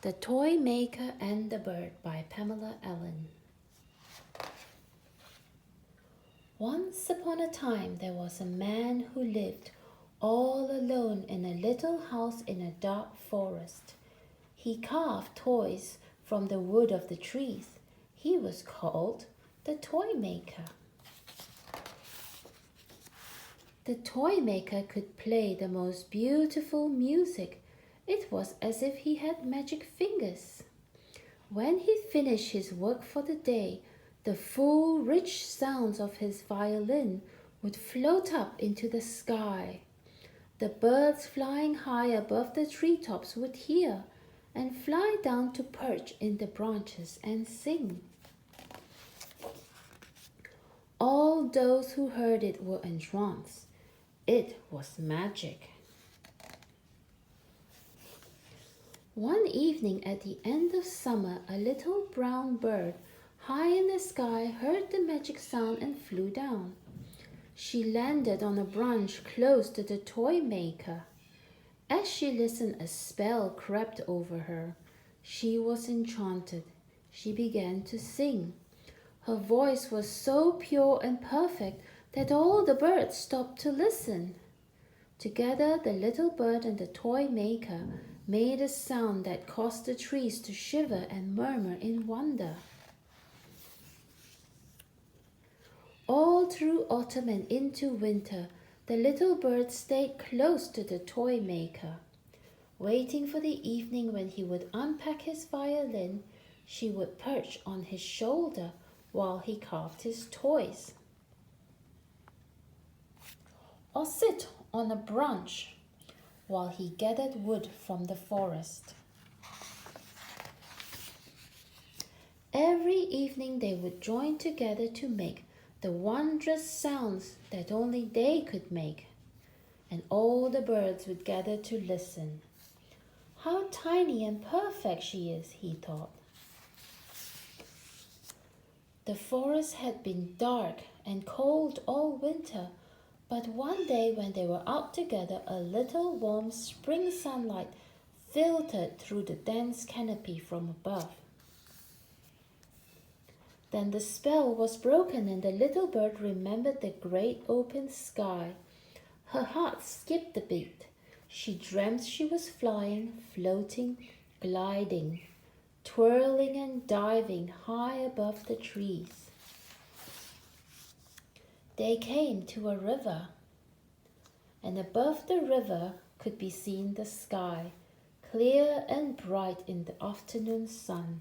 The Toymaker and the Bird by Pamela Allen. Once upon a time there was a man who lived all alone in a little house in a dark forest. He carved toys from the wood of the trees. He was called the Toymaker. The Toymaker could play the most beautiful music. It was as if he had magic fingers. When he finished his work for the day, the full, rich sounds of his violin would float up into the sky. The birds flying high above the treetops would hear and fly down to perch in the branches and sing. All those who heard it were entranced. It was magic. One evening at the end of summer, a little brown bird high in the sky heard the magic sound and flew down. She landed on a branch close to the Toymaker. As she listened, a spell crept over her. She was enchanted. She began to sing. Her voice was so pure and perfect that all the birds stopped to listen. Together, the little bird and the Toymaker made a sound that caused the trees to shiver and murmur in wonder. All through autumn and into winter, the little bird stayed close to the Toymaker. Waiting for the evening when he would unpack his violin, she would perch on his shoulder while he carved his toys. Or sit on a branch while he gathered wood from the forest. Every evening they would join together to make the wondrous sounds that only they could make, and all the birds would gather to listen. How tiny and perfect she is, he thought. The forest had been dark and cold all winter, but one day when they were out together, a little warm spring sunlight filtered through the dense canopy from above. Then the spell was broken and the little bird remembered the great open sky. Her heart skipped a beat. She dreamt she was flying, floating, gliding, twirling and diving high above the trees. They came to a river, and above the river could be seen the sky, clear and bright in the afternoon sun.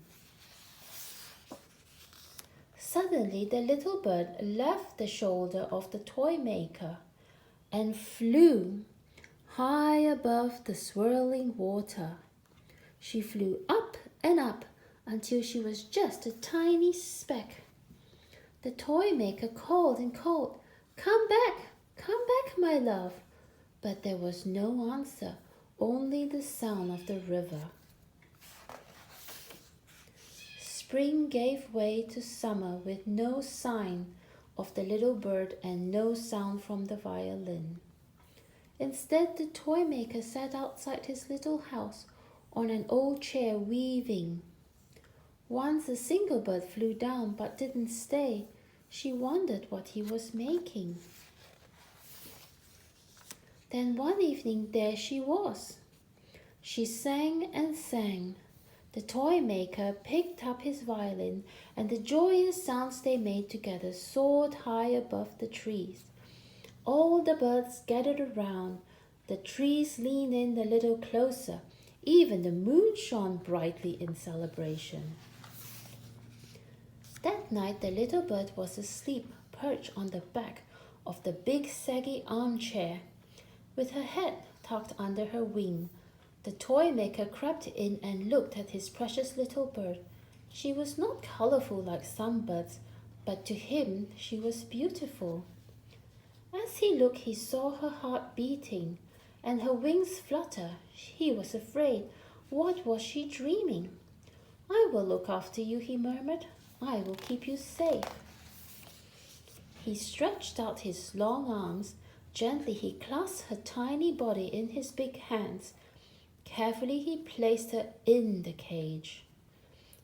Suddenly the little bird left the shoulder of the Toymaker and flew high above the swirling water. She flew up and up until she was just a tiny speck. The Toymaker called and called, come back, my love." But there was no answer, only the sound of the river. Spring gave way to summer with no sign of the little bird and no sound from the violin. Instead, the Toymaker sat outside his little house on an old chair weaving. Once a single bird flew down but didn't stay. She wondered what he was making. Then one evening there she was. She sang and sang. The Toymaker picked up his violin, and the joyous sounds they made together soared high above the trees. All the birds gathered around. The trees leaned in a little closer. Even the moon shone brightly in celebration. That night the little bird was asleep, perched on the back of the big saggy armchair, with her head tucked under her wing. The Toymaker crept in and looked at his precious little bird. She was not colorful like some birds, but to him she was beautiful. As he looked, he saw her heart beating and her wings flutter. He was afraid. What was she dreaming? "I will look after you," he murmured. "I will keep you safe." He stretched out his long arms. Gently he clasped her tiny body in his big hands. Carefully he placed her in the cage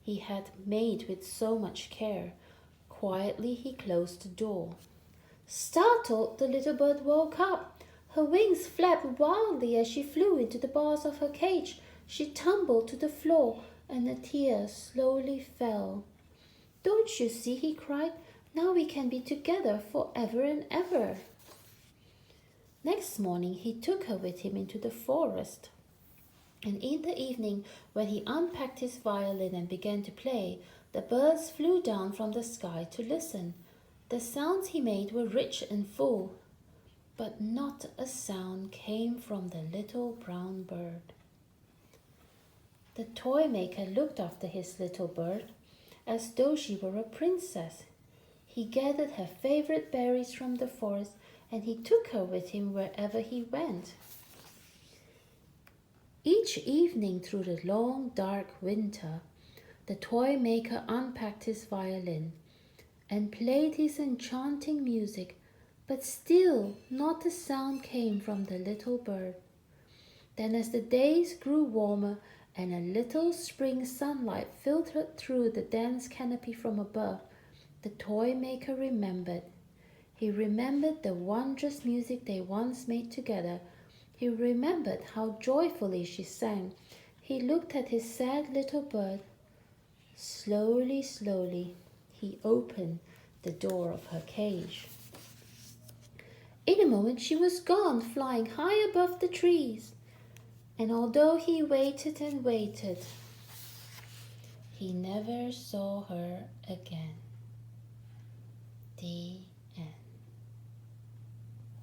he had made with so much care. Quietly he closed the door. Startled, the little bird woke up. Her wings flapped wildly as she flew into the bars of her cage. She tumbled to the floor, and a tear slowly fell. Don't you see, he cried, now we can be together forever and ever. Next morning he took her with him into the forest. And in the evening, when he unpacked his violin and began to play, the birds flew down from the sky to listen. The sounds he made were rich and full, but not a sound came from the little brown bird. The Toymaker looked after his little bird as though she were a princess. He gathered her favorite berries from the forest, and he took her with him wherever he went. Each evening through the long, dark winter, the Toymaker unpacked his violin and played his enchanting music, but still not a sound came from the little bird. Then as the days grew warmer and a little spring sunlight filtered through the dense canopy from above, the Toymaker remembered. He remembered the wondrous music they once made together. He remembered how joyfully she sang. He looked at his sad little bird. Slowly, slowly, he opened the door of her cage. In a moment she was gone, flying high above the trees. And although he waited and waited, he never saw her again. The